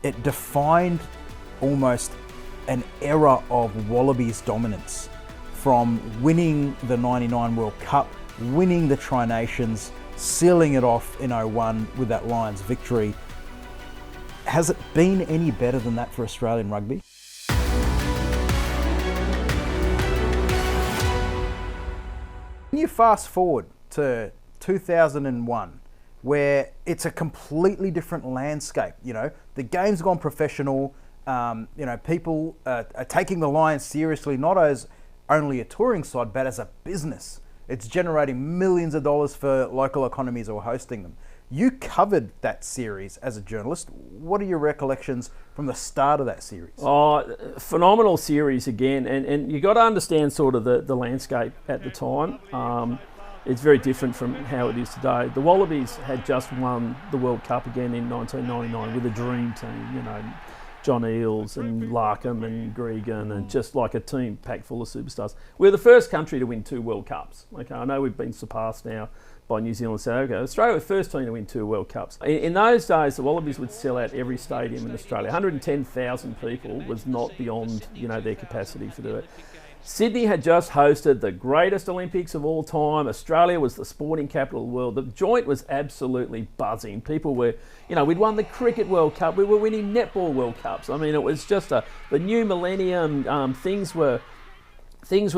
it defined almost an era of Wallabies dominance, from winning the 99 World Cup, winning the Tri-Nations, sealing it off in 01 with that Lions victory. Has it been any better than that for Australian rugby? When you fast forward to 2001, where it's a completely different landscape, the game's gone professional, people are taking the Lions seriously, not as only a touring side, but as a business. It's generating millions of dollars for local economies who are hosting them. You covered that series as a journalist. What are your recollections from the start of that series? Oh, phenomenal series again, and you got to understand sort of the landscape at the time. It's very different from how it is today. The Wallabies had just won the World Cup again in 1999 with a dream team, John Eales and Larkham and Gregan, and just like a team packed full of superstars. We're the first country to win 2 World Cups. Okay, I know we've been surpassed now by New Zealand, South Africa. Australia were the first team to win 2 World Cups. In those days, the Wallabies would sell out every stadium in Australia. 110,000 people was not beyond, their capacity to do it. Sydney had just hosted the greatest Olympics of all time. Australia was the sporting capital of the world. The joint was absolutely buzzing. People were, we'd won the Cricket World Cup. We were winning Netball World Cups. I mean, it was just the new millennium. Things were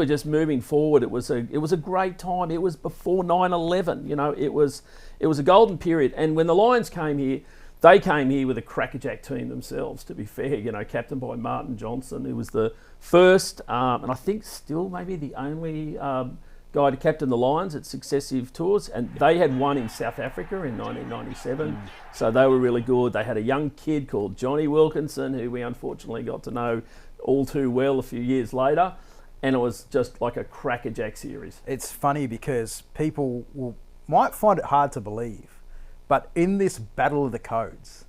just moving forward. It was a great time. It was before 9/11. It was a golden period. And when the Lions came here, they came here with a crackerjack team themselves, to be fair, captained by Martin Johnson, who was the first, and I think still maybe the only guy to captain the Lions at successive tours. And they had won in South Africa in 1997, so they were really good. They had a young kid called Johnny Wilkinson, who we unfortunately got to know all too well a few years later, and it was just like a crackerjack series. It's funny because people might find it hard to believe, but in this battle of the codes,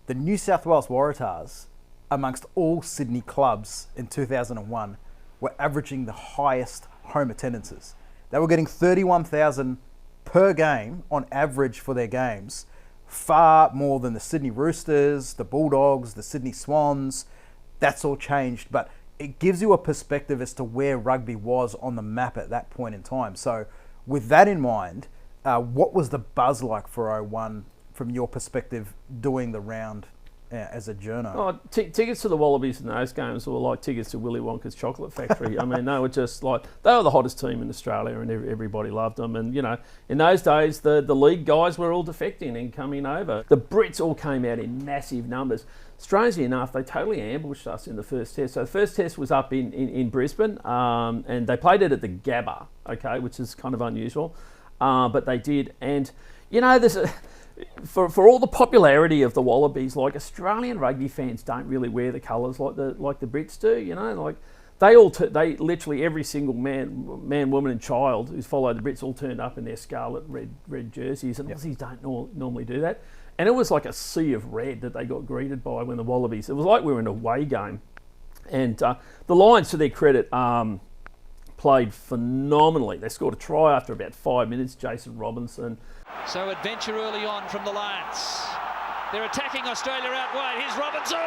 the New South Wales Waratahs, amongst all Sydney clubs in 2001, were averaging the highest home attendances. They were getting 31,000 per game on average for their games, far more than the Sydney Roosters, the Bulldogs, the Sydney Swans. That's all changed, but it gives you a perspective as to where rugby was on the map at that point in time. So with that in mind, what was the buzz like for 01 from your perspective doing the round as a journo? Oh, tickets to the Wallabies in those games were like tickets to Willy Wonka's chocolate factory. I mean, they were just like, they were the hottest team in Australia and everybody loved them. And, in those days, the league guys were all defecting and coming over. The Brits all came out in massive numbers. Strangely enough, they totally ambushed us in the first test. So the first test was up in Brisbane, and they played it at the Gabba, okay, which is kind of unusual. But they did, and there's for all the popularity of the Wallabies, like Australian rugby fans don't really wear the colours like the Brits do. Like they literally every single man, woman, and child who's followed the Brits all turned up in their scarlet red jerseys, and Aussies don't normally do that. And it was like a sea of red that they got greeted by when the Wallabies. It was like we were in a away game, and the Lions, to their credit, played phenomenally. They scored a try after about 5 minutes, Jason Robinson. So adventure early on from the Lions. They're attacking Australia out wide. Here's Robinson.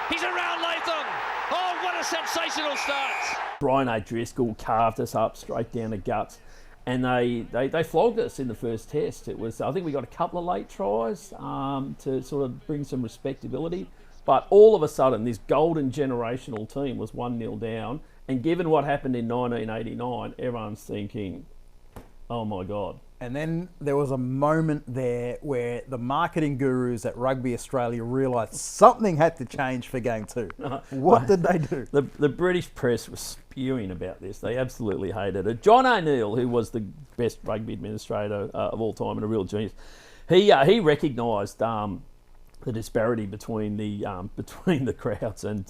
He's around Latham. Oh, what a sensational start. Brian O'Driscoll carved us up straight down the guts. And they flogged us in the first test. It was, I think we got a couple of late tries to sort of bring some respectability. But all of a sudden, this golden generational team was 1-0 down. And given what happened in 1989, everyone's thinking, oh my God. And then there was a moment there where the marketing gurus at Rugby Australia realised something had to change for Game 2. What did they do? The British press was spewing about this. They absolutely hated it. John O'Neill, who was the best rugby administrator of all time and a real genius, he recognised the disparity between the crowds, and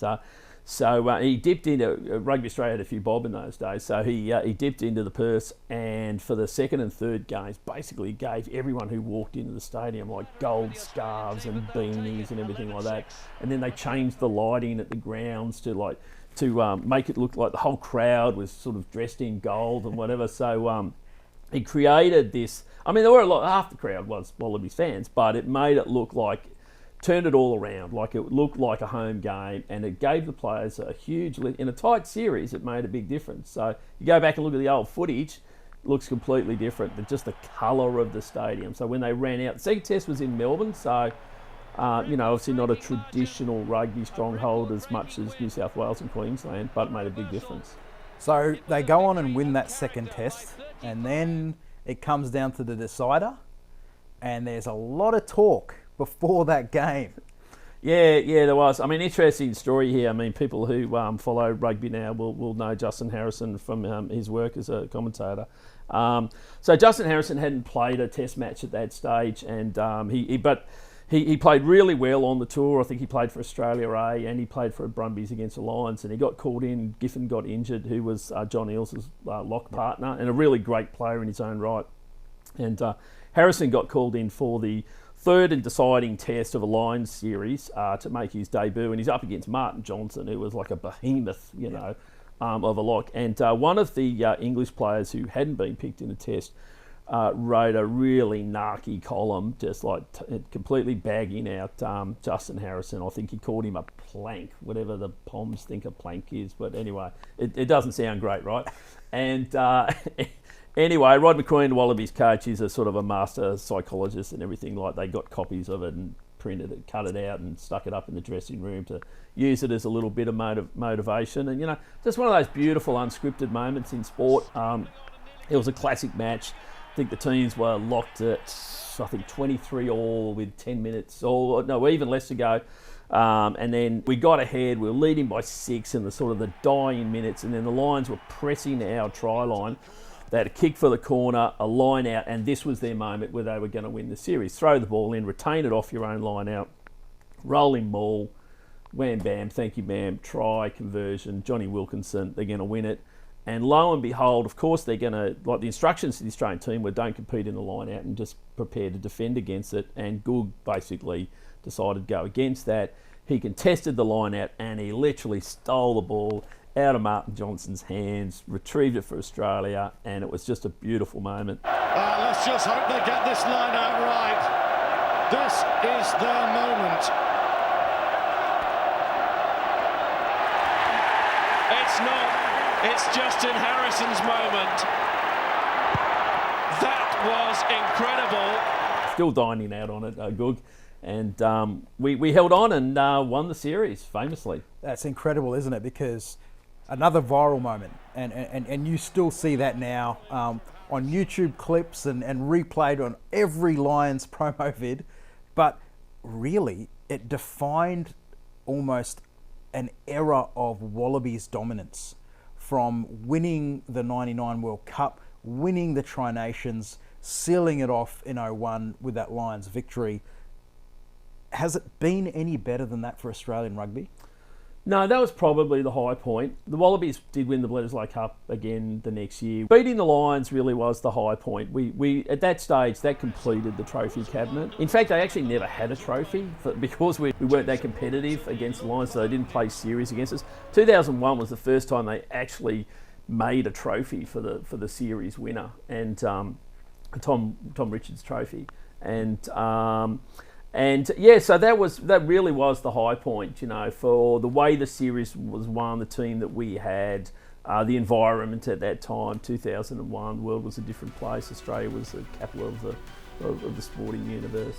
so he dipped into Rugby Australia had a few bob in those days. So he dipped into the purse, and for the second and third games, basically gave everyone who walked into the stadium like gold scarves and beanies and everything like that. And then they changed the lighting at the grounds to make it look like the whole crowd was sort of dressed in gold and whatever. So he created this. I mean, there were half the crowd was Wallabies fans, but it made it look like turned it all around. Like, it looked like a home game, and it gave the players a huge lift. In a tight series, it made a big difference. So you go back and look at the old footage, it looks completely different than just the colour of the stadium. So when they ran out, the second test was in Melbourne, so obviously not a traditional rugby stronghold as much as New South Wales and Queensland, but it made a big difference. So they go on and win that second test, and then it comes down to the decider, and there's a lot of talk before that game. Yeah, there was. I mean, interesting story here. I mean, people who follow rugby now will know Justin Harrison from his work as a commentator. So Justin Harrison hadn't played a test match at that stage, and he played really well on the tour. I think he played for Australia A, and he played for Brumbies against the Lions, and he got called in. Giffen got injured, who was John Eales' lock partner, and a really great player in his own right. And Harrison got called in for the third and deciding test of a Lions series to make his debut, and he's up against Martin Johnson, who was like a behemoth, of a lock. And one of the English players who hadn't been picked in the test wrote a really narky column, just like completely bagging out Justin Harrison. I think he called him a plank, whatever the Poms think a plank is. But anyway, it doesn't sound great, right? And anyway, Rod McQueen, Wallabies coach, is a sort of a master psychologist and everything. Like, they got copies of it and printed it, cut it out and stuck it up in the dressing room to use it as a little bit of motivation. And, just one of those beautiful unscripted moments in sport. It was a classic match. I think the teams were locked at, 23 all with 10 minutes, or no, even less to go. And then we got ahead. We were leading by 6 in the sort of the dying minutes, and then the Lions were pressing our try line. They had a kick for the corner, a line out, and this was their moment where they were going to win the series. Throw the ball in, retain it off your own line out, rolling ball, wham bam, thank you ma'am, try, conversion, Johnny Wilkinson, they're going to win it. And lo and behold, of course, they're going to, like, the instructions to the Australian team were don't compete in the line out and just prepare to defend against it. And Goog basically decided to go against that. He contested the line out, and he literally stole the ball out of Martin Johnson's hands, retrieved it for Australia, and it was just a beautiful moment. Let's just hope they get this line out right. This is their moment. It's not. It's Justin Harrison's moment. That was incredible. Still dining out on it, Goog. And we held on and won the series, famously. That's incredible, isn't it? Because another viral moment, and you still see that now on YouTube clips and replayed on every Lions promo vid. But really, it defined almost an era of Wallabies dominance, from winning the 99 World Cup, winning the Tri-Nations, sealing it off in 01 with that Lions victory. Has it been any better than that for Australian rugby? No, that was probably the high point. The Wallabies did win the Bledisloe Cup again the next year. Beating the Lions really was the high point. We at that stage, that completed the trophy cabinet. In fact, they actually never had a trophy because we weren't that competitive against the Lions, so they didn't play series against us. 2001 was the first time they actually made a trophy for the series winner, and Tom Richards trophy. And yeah, so that really was the high point, for the way the series was won, the team that we had, the environment at that time. 2001, the world was a different place. Australia was the capital of the sporting universe.